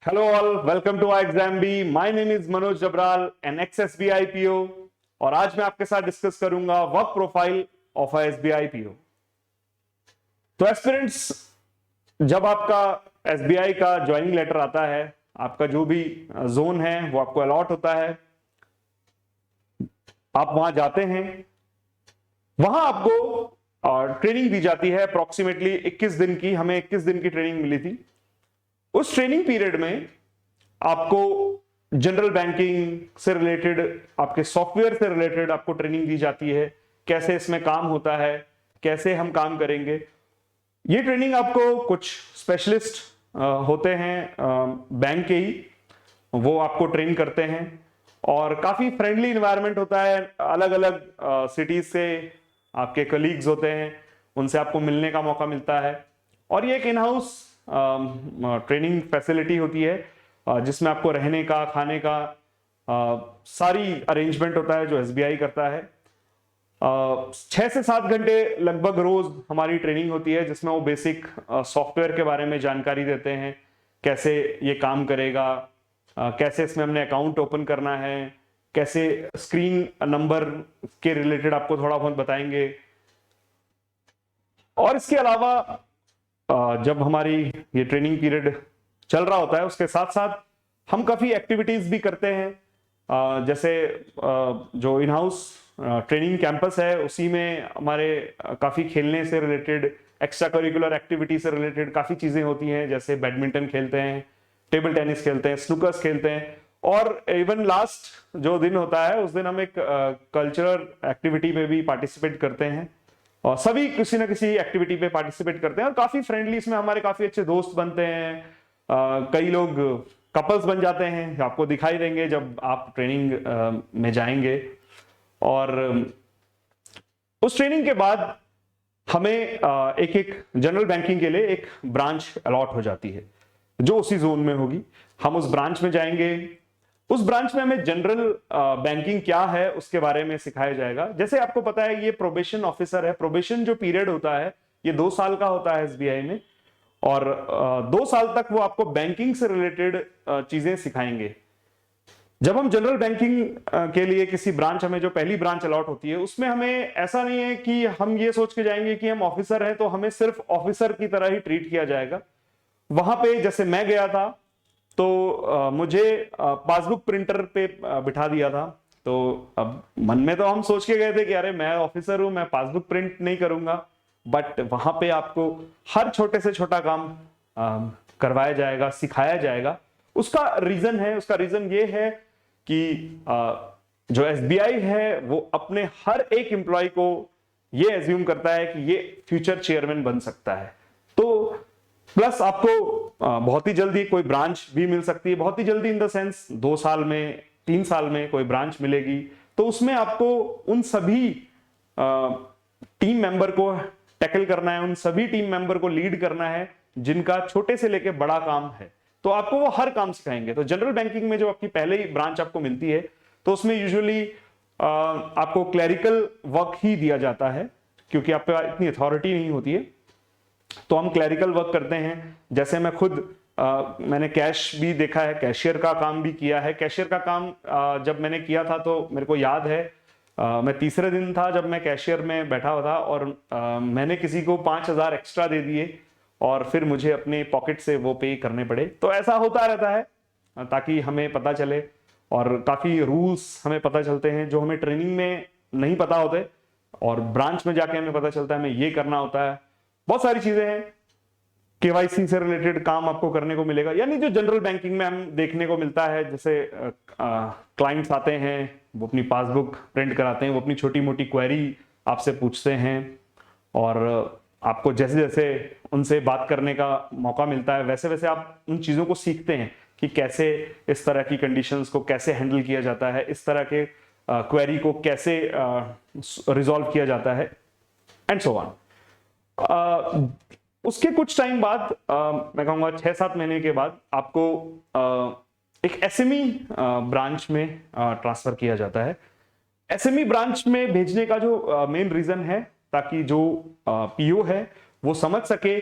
Hello all, welcome to iExamB. My name is Manoj Jabral, an ex-SBI PO और आज मैं आपके साथ डिस्कस करूंगा work profile of a SBI PO। तो एस्पिरेंट्स, जब आपका SBI का ज्वाइनिंग लेटर आता है, आपका जो भी जोन है वो आपको अलॉट होता है, आप वहां जाते हैं, वहां आपको ट्रेनिंग दी जाती है अप्रोक्सीमेटली 21 दिन की। हमें 21 दिन की ट्रेनिंग मिली थी। उस ट्रेनिंग पीरियड में आपको जनरल बैंकिंग से रिलेटेड, आपके सॉफ्टवेयर से रिलेटेड आपको ट्रेनिंग दी जाती है, कैसे इसमें काम होता है, कैसे हम काम करेंगे। ये ट्रेनिंग आपको कुछ स्पेशलिस्ट होते हैं बैंक के ही, वो आपको ट्रेन करते हैं और काफी फ्रेंडली इन्वायरमेंट होता है। अलग अलग सिटीज से आपके कलीग्स होते हैं, उनसे आपको मिलने का मौका मिलता है और ये एक इन हाउस ट्रेनिंग फैसिलिटी होती है जिसमें आपको रहने का, खाने का सारी अरेंजमेंट होता है जो SBI करता है। 6 से 7 घंटे लगभग रोज हमारी ट्रेनिंग होती है जिसमें वो बेसिक सॉफ्टवेयर के बारे में जानकारी देते हैं, कैसे ये काम करेगा, कैसे इसमें हमने अकाउंट ओपन करना है, कैसे स्क्रीन नंबर के रिलेटेड आपको थोड़ा बहुत बताएंगे। और इसके अलावा जब हमारी ये ट्रेनिंग पीरियड चल रहा होता है उसके साथ साथ हम काफी एक्टिविटीज भी करते हैं। जैसे जो इन हाउस ट्रेनिंग कैंपस है उसी में हमारे काफी खेलने से रिलेटेड, एक्स्ट्रा करिकुलर एक्टिविटी से रिलेटेड काफी चीजें होती हैं, जैसे बैडमिंटन खेलते हैं, टेबल टेनिस खेलते हैं, स्नूकर्स खेलते हैं और इवन लास्ट जो दिन होता है उस दिन हम एक कल्चरल एक्टिविटी में भी पार्टिसिपेट करते हैं और सभी किसी ना किसी एक्टिविटी पे पार्टिसिपेट करते हैं और काफी फ्रेंडली, इसमें हमारे काफी अच्छे दोस्त बनते हैं। कई लोग कपल्स बन जाते हैं, आपको दिखाई देंगे जब आप ट्रेनिंग में जाएंगे। और उस ट्रेनिंग के बाद हमें एक एक जनरल बैंकिंग के लिए एक ब्रांच अलॉट हो जाती है जो उसी जोन में होगी। हम उस ब्रांच में जाएंगे, उस ब्रांच में हमें जनरल बैंकिंग क्या है उसके बारे में सिखाया जाएगा। जैसे आपको पता है ये प्रोबेशन ऑफिसर है, प्रोबेशन जो पीरियड होता है ये 2 साल का होता है SBI में और 2 साल तक वो आपको बैंकिंग से रिलेटेड चीजें सिखाएंगे। जब हम जनरल बैंकिंग के लिए किसी ब्रांच, हमें जो पहली ब्रांच अलॉट होती है उसमें हमें ऐसा नहीं है कि हम ये सोच के जाएंगे कि हम ऑफिसर हैं तो हमें सिर्फ ऑफिसर की तरह ही ट्रीट किया जाएगा। वहां पे जैसे मैं गया था तो मुझे पासबुक प्रिंटर पे बिठा दिया था। तो अब मन में तो हम सोच के गए थे कि अरे मैं ऑफिसर हूं, मैं पासबुक प्रिंट नहीं करूंगा, बट वहां पे आपको हर छोटे से छोटा काम करवाया जाएगा, सिखाया जाएगा। उसका रीजन ये है कि जो SBI है वो अपने हर एक एम्प्लॉय को ये एज्यूम करता है कि ये फ्यूचर चेयरमैन बन सकता है। तो प्लस आपको बहुत ही जल्दी कोई ब्रांच भी मिल सकती है, बहुत ही जल्दी इन द सेंस 2 साल में, 3 साल में कोई ब्रांच मिलेगी। तो उसमें आपको उन सभी टीम मेंबर को टैकल करना है, उन सभी टीम मेंबर को लीड करना है जिनका छोटे से लेके बड़ा काम है। तो आपको वो हर काम सिखाएंगे। तो जनरल बैंकिंग में जो आपकी पहले ही ब्रांच आपको मिलती है तो उसमें यूजुअली आपको क्लरिकल वर्क ही दिया जाता है क्योंकि आप पे इतनी अथॉरिटी नहीं होती है, तो हम क्लरिकल वर्क करते हैं। जैसे मैं खुद मैंने कैश भी देखा है, कैशियर का काम भी किया है। कैशियर का काम जब मैंने किया था तो मेरे को याद है मैं तीसरे दिन था जब मैं कैशियर में बैठा हुआ था और मैंने किसी को 5,000 एक्स्ट्रा दे दिए और फिर मुझे अपने पॉकेट से वो पे करने पड़े। तो ऐसा होता रहता है ताकि हमें पता चले और काफी रूल्स हमें पता चलते हैं जो हमें ट्रेनिंग में नहीं पता होते और ब्रांच में जाके हमें पता चलता है हमें ये करना होता है। बहुत सारी चीजें हैं, KYC से रिलेटेड काम आपको करने को मिलेगा, यानी जो जनरल बैंकिंग में हम देखने को मिलता है। जैसे क्लाइंट्स आते हैं, वो अपनी पासबुक प्रिंट कराते हैं, वो अपनी छोटी मोटी क्वेरी आपसे पूछते हैं और आपको जैसे जैसे उनसे बात करने का मौका मिलता है वैसे वैसे आप उन चीजों को सीखते हैं कि कैसे इस तरह की कंडीशंस को कैसे हैंडल किया जाता है, इस तरह के क्वेरी को कैसे रिजॉल्व किया जाता है एंड सो ऑन। उसके कुछ टाइम बाद मैं कहूंगा 6-7 महीने के बाद आपको एक SME ब्रांच में ट्रांसफर किया जाता है। SME ब्रांच में भेजने का जो मेन रीजन है ताकि जो PO है वो समझ सके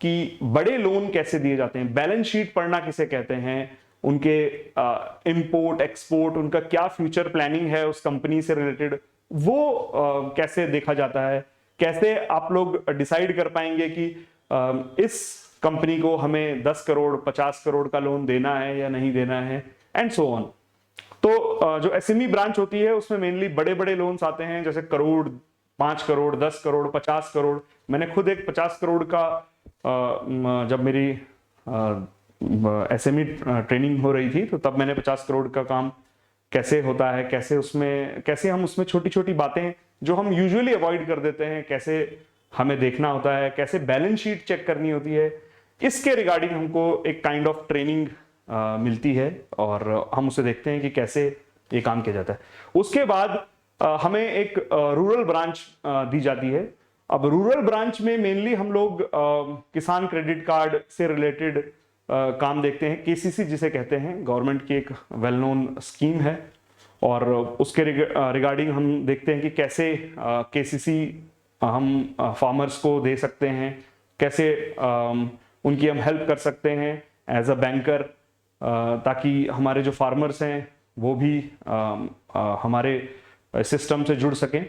कि बड़े लोन कैसे दिए जाते हैं, बैलेंस शीट पढ़ना किसे कहते हैं, उनके इंपोर्ट एक्सपोर्ट, उनका क्या फ्यूचर प्लानिंग है उस कंपनी से रिलेटेड, वो कैसे देखा जाता है, कैसे आप लोग डिसाइड कर पाएंगे कि इस कंपनी को हमें 10 करोड़ 50 करोड़ का लोन देना है या नहीं देना है, एंड सो ऑन। तो जो एसएमई ब्रांच होती है उसमें मेनली बड़े बड़े लोन्स आते हैं, जैसे करोड़, 5 करोड़, 10 करोड़, 50 करोड़। मैंने खुद एक 50 करोड़ का जब मेरी एसएमई ट्रेनिंग हो रही थी तो तब मैंने 50 करोड़ का काम कैसे होता है, कैसे हम उसमें छोटी छोटी बातें जो हम यूजुअली अवॉइड कर देते हैं, कैसे हमें देखना होता है, कैसे बैलेंस शीट चेक करनी होती है, इसके रिगार्डिंग हमको एक काइंड ऑफ ट्रेनिंग मिलती है और हम उसे देखते हैं कि कैसे ये काम किया जाता है। उसके बाद हमें एक रूरल ब्रांच दी जाती है। अब रूरल ब्रांच में मेनली हम लोग किसान क्रेडिट कार्ड से रिलेटेड काम देखते हैं। केसीसी जिसे कहते हैं, गवर्नमेंट की एक वेल नोन स्कीम है और उसके रिगार्डिंग हम देखते हैं कि कैसे केसीसी हम फार्मर्स को दे सकते हैं, कैसे उनकी हम हेल्प कर सकते हैं एज अ बैंकर, ताकि हमारे जो फार्मर्स हैं वो भी हमारे सिस्टम से जुड़ सकें।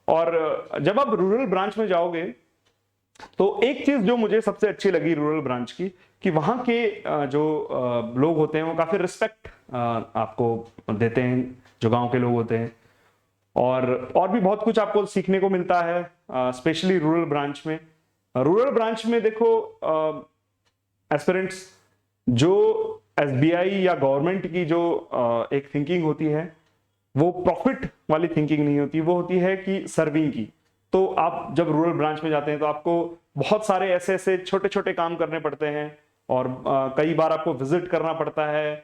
और जब आप रूरल ब्रांच में जाओगे तो एक चीज जो मुझे सबसे अच्छी लगी रूरल ब्रांच की, कि वहां के जो लोग होते हैं वो काफी रिस्पेक्ट आपको देते हैं, जो गांव के लोग होते हैं, और भी बहुत कुछ आपको सीखने को मिलता है, स्पेशली रूरल ब्रांच में। रूरल ब्रांच में देखो एस्पिरेंट्स, जो एसबीआई या गवर्नमेंट की जो एक थिंकिंग होती है वो प्रॉफिट वाली थिंकिंग नहीं होती, वो होती है कि सर्विंग की। तो आप जब रूरल ब्रांच में जाते हैं तो आपको बहुत सारे ऐसे ऐसे छोटे छोटे काम करने पड़ते हैं और कई बार आपको विजिट करना पड़ता है।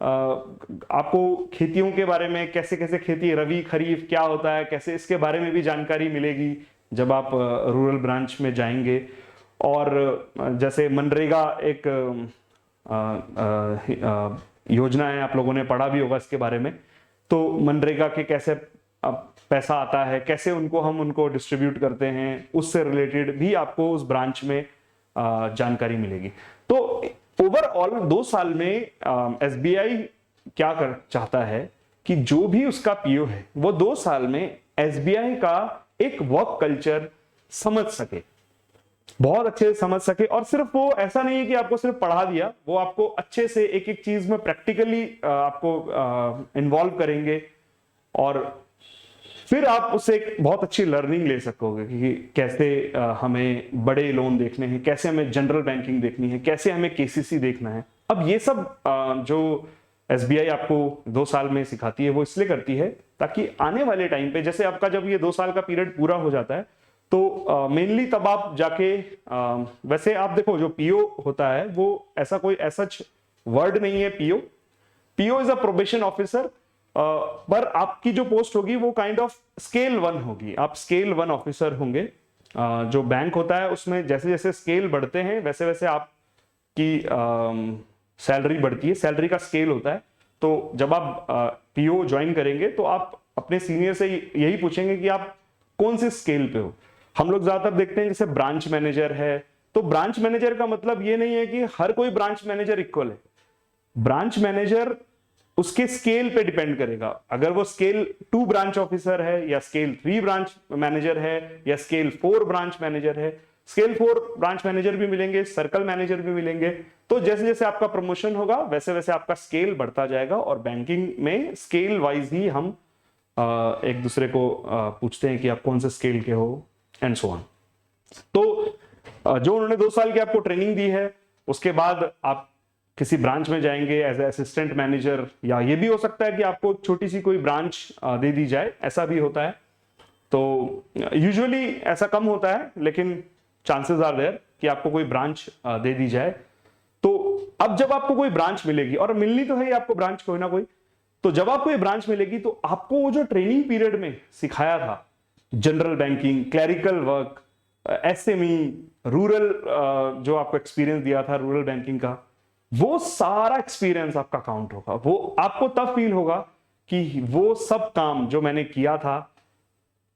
आपको खेतियों के बारे में, कैसे कैसे खेती, रबी खरीफ क्या होता है, कैसे, इसके बारे में भी जानकारी मिलेगी जब आप रूरल ब्रांच में जाएंगे। और जैसे मनरेगा एक योजना है, आप लोगों ने पढ़ा भी होगा इसके बारे में। तो मनरेगा के कैसे पैसा आता है, कैसे हम उनको डिस्ट्रीब्यूट करते हैं, उससे रिलेटेड भी आपको उस ब्रांच में जानकारी मिलेगी। तो ओवरऑल 2 साल में एसबीआई क्या कर चाहता है कि जो भी उसका पीओ है वो 2 साल में एसबीआई का एक वर्क कल्चर समझ सके, बहुत अच्छे से समझ सके। और सिर्फ वो ऐसा नहीं है कि आपको सिर्फ पढ़ा दिया, वो आपको अच्छे से एक एक चीज में प्रैक्टिकली आपको इन्वॉल्व करेंगे और फिर आप उससे एक बहुत अच्छी लर्निंग ले सकोगे कि कैसे हमें बड़े लोन देखने हैं, कैसे हमें जनरल बैंकिंग देखनी है, कैसे हमें केसीसी देखना है। अब ये सब जो एसबीआई आपको 2 साल में सिखाती है वो इसलिए करती है ताकि आने वाले टाइम पे, जैसे आपका जब ये 2 साल का पीरियड पूरा हो जाता है तो मेनली तब आप जाके वैसे आप देखो जो पीओ होता है वो ऐसा कोई ऐसा वर्ड नहीं है। PO is a probation officer, पर आपकी जो पोस्ट होगी वो काइंड ऑफ स्केल 1 होगी, आप स्केल 1 ऑफिसर होंगे। जो बैंक होता है उसमें जैसे जैसे स्केल बढ़ते हैं वैसे वैसे आपकी सैलरी बढ़ती है, सैलरी का स्केल होता है। तो जब आप पीओ ज्वाइन करेंगे तो आप अपने सीनियर से यही पूछेंगे कि आप कौन से स्केल पे हो। हम लोग ज्यादातर देखते हैं जैसे ब्रांच मैनेजर है, तो ब्रांच मैनेजर का मतलब ये नहीं है कि हर कोई ब्रांच मैनेजर इक्वल है। ब्रांच मैनेजर उसके स्केल पे डिपेंड करेगा। अगर वो स्केल 2 ब्रांच ऑफिसर है या स्केल 3 ब्रांच मैनेजर है या स्केल 4 ब्रांच मैनेजर है, स्केल 4 ब्रांच मैनेजर भी मिलेंगे, सर्कल मैनेजर भी मिलेंगे। तो जैसे जैसे आपका प्रमोशन होगा वैसे वैसे आपका स्केल बढ़ता जाएगा। और बैंकिंग में स्केल वाइज ही हम एक दूसरे को पूछते हैं कि आप कौन से स्केल के हो, एंड सो ऑन। तो जो उन्होंने 2 साल की आपको ट्रेनिंग दी है, उसके बाद आप किसी ब्रांच में जाएंगे एज असिस्टेंट मैनेजर, या ये भी हो सकता है कि आपको छोटी सी कोई ब्रांच दे दी जाए, ऐसा भी होता है। तो यूजुअली ऐसा कम होता है, लेकिन चांसेस आर देयर कि आपको कोई ब्रांच दे दी जाए। तो अब जब आपको कोई ब्रांच मिलेगी, और मिलनी तो है आपको ब्रांच कोई ना कोई, तो जब आपको ये ब्रांच मिलेगी तो आपको वो जो ट्रेनिंग पीरियड में सिखाया था, general banking, clerical work, SME, rural, जो आपको एक्सपीरियंस दिया था रूरल बैंकिंग का, वो सारा एक्सपीरियंस आपका काउंट होगा। वो आपको तब फील होगा कि वो सब काम जो मैंने किया था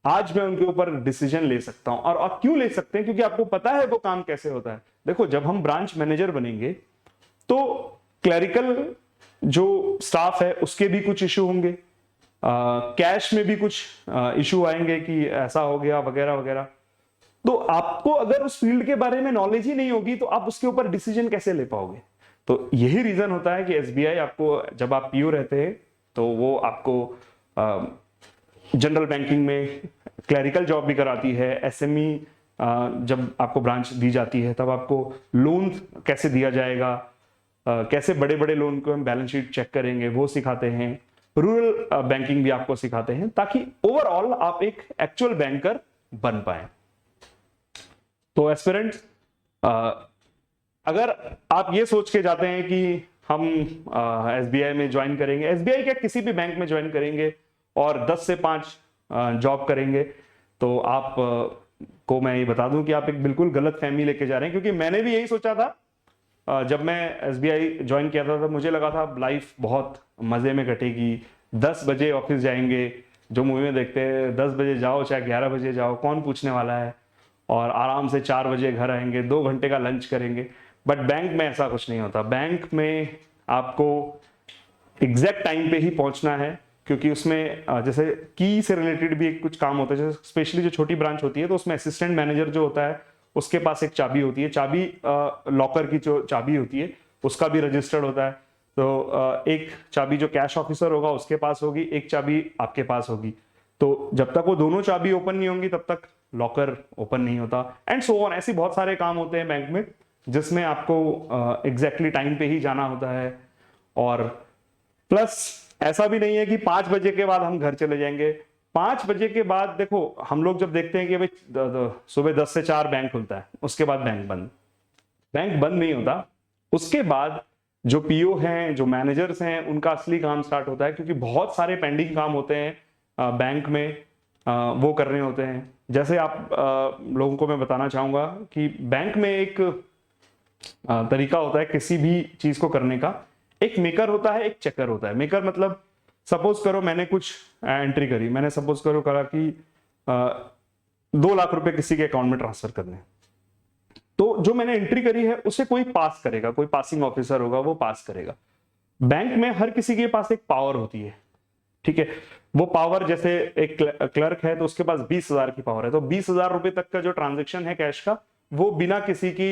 आज मैं उनके ऊपर डिसीजन ले सकता हूं। और आप क्यों ले सकते हैं? क्योंकि आपको पता है वो काम कैसे होता है। देखो, जब हम ब्रांच मैनेजर बनेंगे तो क्लरिकल जो स्टाफ है उसके भी कुछ इशू होंगे, कैश में भी कुछ इशू आएंगे कि ऐसा हो गया वगैरह वगैरह। तो आपको अगर उस फील्ड के बारे में नॉलेज ही नहीं होगी तो आप उसके ऊपर डिसीजन कैसे ले पाओगे? तो यही रीजन होता है कि एसबीआई आपको, जब आप पीओ रहते हैं तो वो आपको जनरल बैंकिंग में क्लरिकल जॉब भी कराती है। एसएमई जब आपको ब्रांच दी जाती है तब आपको लोन कैसे दिया जाएगा, कैसे बड़े बड़े लोन को हम बैलेंस शीट चेक करेंगे वो सिखाते हैं। रूरल बैंकिंग भी आपको सिखाते हैं ताकि ओवरऑल आप एक एक्चुअल बैंकर बन पाए। तो एस्पिरेंट्स, अगर आप ये सोच के जाते हैं कि हम एसबीआई में ज्वाइन करेंगे, एसबीआई क्या किसी भी बैंक में ज्वाइन करेंगे और 10 से 5 जॉब करेंगे, तो आप को मैं ये बता दूं कि आप एक बिल्कुल गलत फहमी लेके जा रहे हैं। क्योंकि मैंने भी यही सोचा था जब मैं एसबीआई ज्वाइन किया था, तब मुझे लगा था लाइफ बहुत मजे में कटेगी, 10 बजे ऑफिस जाएंगे, जो मूवी में देखते हैं 10 बजे जाओ चाहे 11 बजे जाओ, कौन पूछने वाला है, और आराम से 4 बजे घर आएंगे, 2 घंटे का लंच करेंगे। बट बैंक में ऐसा कुछ नहीं होता। बैंक में आपको एग्जैक्ट टाइम पे ही पहुंचना है, क्योंकि उसमें जैसे की से रिलेटेड भी कुछ काम होता है। जैसे स्पेशली जो छोटी ब्रांच होती है तो उसमें असिस्टेंट मैनेजर जो होता है उसके पास एक चाबी होती है, चाबी लॉकर की जो चाबी होती है उसका भी रजिस्टर्ड होता है। तो एक चाबी जो कैश ऑफिसर होगा उसके पास होगी, एक चाबी आपके पास होगी। तो जब तक वो दोनों चाबी ओपन नहीं होंगी तब तक लॉकर ओपन नहीं होता, एंड सो ऑन। ऐसी बहुत सारे काम होते हैं बैंक में जिसमें आपको एग्जैक्टली टाइम पे ही जाना होता है। और प्लस ऐसा भी नहीं है कि 5 बजे के बाद हम घर चले जाएंगे। 5 बजे के बाद देखो, हम लोग जब देखते हैं कि भाई सुबह 10 से 4 बैंक खुलता है, उसके बाद बैंक बंद। बैंक बंद नहीं होता, उसके बाद जो पीओ हैं, जो मैनेजर्स हैं, उनका असली काम स्टार्ट होता है। क्योंकि बहुत सारे पेंडिंग काम होते हैं बैंक में, वो करने होते हैं। जैसे आप लोगों को मैं बताना चाहूंगा कि बैंक में एक तरीका होता है किसी भी चीज को करने का। एक मेकर होता है, एक चेकर होता है। मेकर मतलब सपोज करो मैंने कुछ एंट्री करी, मैंने सपोज करो करा कि 2 लाख रुपए किसी के अकाउंट में ट्रांसफर करने, तो जो मैंने एंट्री करी है उसे कोई पास करेगा, कोई पासिंग ऑफिसर होगा वो पास करेगा। बैंक में हर किसी के पास एक पावर होती है, ठीक है। वो पावर, जैसे एक क्लर्क है तो उसके पास 20,000 की पावर है, तो 20,000 रुपए तक का जो ट्रांजेक्शन है कैश का, वो बिना किसी की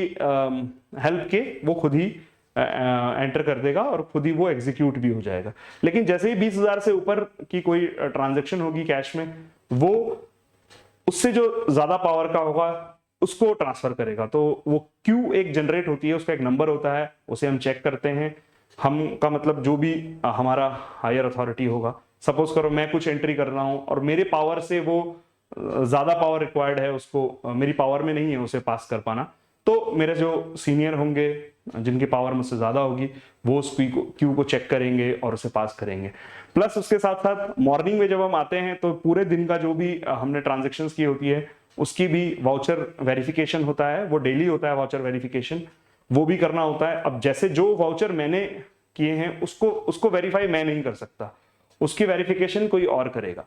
हेल्प के वो खुद ही एंटर कर देगा और खुद ही वो एग्जीक्यूट भी हो जाएगा। लेकिन जैसे ही 20,000 से ऊपर की कोई ट्रांजेक्शन होगी कैश में, वो उससे जो ज्यादा पावर का होगा उसको ट्रांसफर करेगा। तो वो क्यू एक जनरेट होती है, उसका एक नंबर होता है, उसे हम चेक करते हैं। हम का मतलब जो भी हमारा हायर अथॉरिटी होगा, सपोज करो मैं कुछ एंट्री कर रहा हूं और मेरे पावर से वो ज्यादा पावर रिक्वायर्ड है, उसको मेरी पावर में नहीं है उसे पास कर पाना, तो मेरे जो सीनियर होंगे जिनकी पावर मुझसे ज्यादा होगी वो उस क्यू को चेक करेंगे और उसे पास करेंगे। प्लस उसके साथ साथ मॉर्निंग में जब हम आते हैं तो पूरे दिन का जो भी हमने ट्रांजेक्शन्स की होती है उसकी भी वाउचर वेरिफिकेशन होता है, वो डेली होता है वाउचर वेरिफिकेशन, वो भी करना होता है। अब जैसे जो वाउचर मैंने किए हैं उसको वेरीफाई मैं नहीं कर सकता, उसकी वेरिफिकेशन कोई और करेगा।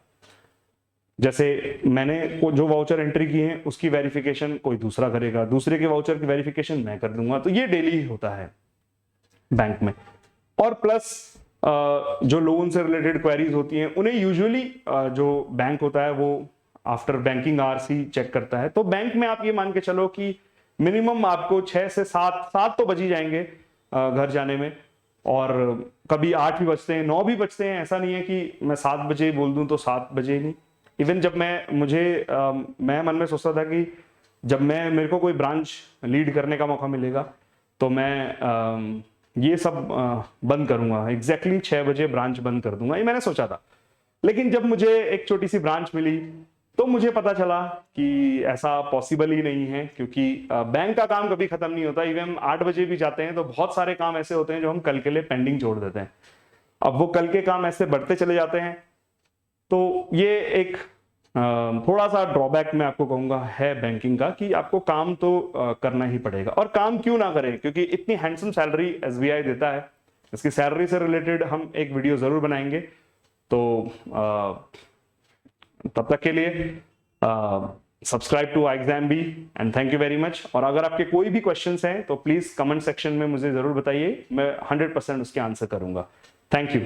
जैसे मैंने जो वाउचर एंट्री की है उसकी वेरिफिकेशन कोई दूसरा करेगा, दूसरे के वाउचर की वेरिफिकेशन मैं कर दूंगा। तो ये डेली होता है बैंक में। और प्लस जो लोन से रिलेटेड क्वेरीज होती हैं उन्हें यूजुअली जो बैंक होता है वो आफ्टर बैंकिंग आवर्स ही चेक करता है। तो बैंक में आप ये मान के चलो कि मिनिमम आपको 6 से 7 तो बज ही जाएंगे घर जाने में, और कभी 8 भी बजते हैं, 9 भी बजते हैं। ऐसा नहीं है कि मैं 7 बजे बोल दूं तो 7 बजे नहीं। इवन जब मैं मन में सोचता था कि जब मेरे को कोई ब्रांच लीड करने का मौका मिलेगा तो मैं ये सब बंद करूंगा, एग्जैक्टली 6 बजे ब्रांच बंद कर दूंगा, ये मैंने सोचा था। लेकिन जब मुझे एक छोटी सी ब्रांच मिली तो मुझे पता चला कि ऐसा पॉसिबल ही नहीं है, क्योंकि बैंक का काम कभी खत्म नहीं होता। इवन हम 8 बजे भी जाते हैं तो बहुत सारे काम ऐसे होते हैं जो हम कल के लिए पेंडिंग छोड़ देते हैं। अब वो कल के काम ऐसे बढ़ते चले जाते हैं। तो ये एक थोड़ा सा ड्रॉबैक मैं आपको कहूंगा है बैंकिंग का, कि आपको काम तो करना ही पड़ेगा। और काम क्यों ना करें, क्योंकि इतनी हैंडसम सैलरी एसबीआई देता है। इसकी सैलरी से रिलेटेड हम एक वीडियो जरूर बनाएंगे। तो तब तक के लिए subscribe to exam B and thank you very much. और अगर आपके कोई भी क्वेश्चंस हैं तो प्लीज कमेंट सेक्शन में मुझे जरूर बताइए, मैं 100% उसके आंसर करूंगा। Thank you.